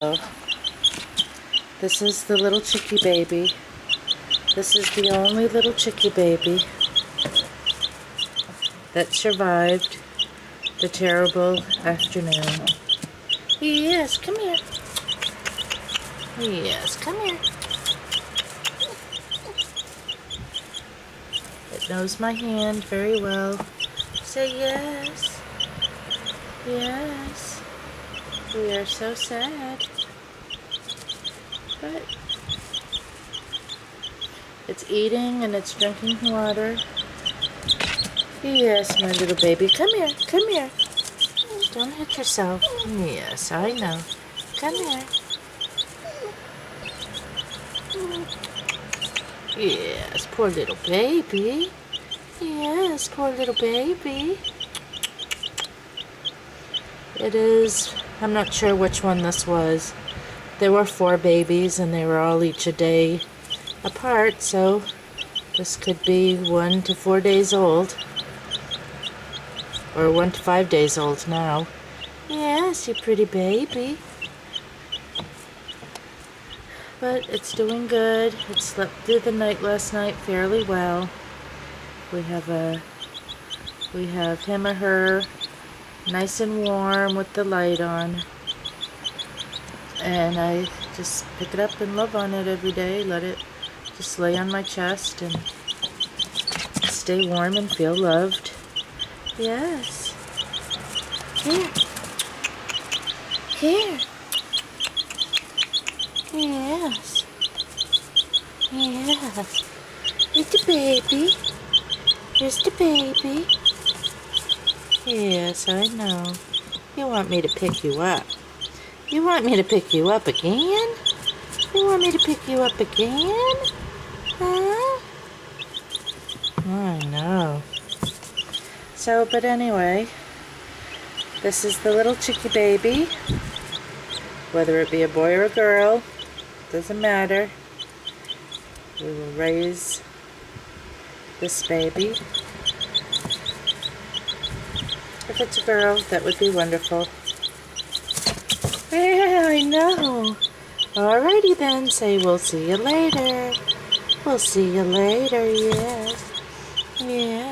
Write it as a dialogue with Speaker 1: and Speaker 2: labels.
Speaker 1: So, this is the little chickie baby. This is the only little chickie baby that survived the terrible afternoon. Yes, come here. Yes, come here. It knows my hand very well. Say yes. Yes. We are so sad. But it's eating and it's drinking water. Yes, my little baby. Come here. Come here. Don't hit yourself. Yes, I know. Come here. Yes, poor little baby. Yes, poor little baby. It is, I'm not sure which one this was. There were 4 babies and they were all each a day apart, so this could be 1 to 4 days old. Or 1 to 5 days old now. Yes, you pretty baby. But it's doing good. It slept through the night last night fairly well. We have him or her nice and warm with the light on. And I just pick it up and love on it every day. Let it just lay on my chest and stay warm and feel loved. Yes. Here. Here. Yes. Yes. Here's the baby. Here's the baby. Yes, I know. You want me to pick you up. You want me to pick you up again? You want me to pick you up again? Huh? I know. So, but anyway, this is the little chickie baby. Whether it be a boy or a girl, doesn't matter. We will raise this baby. If it's a girl, that would be wonderful. Yeah, I know. Alrighty then, say we'll see you later. We'll see you later, yes. Yeah.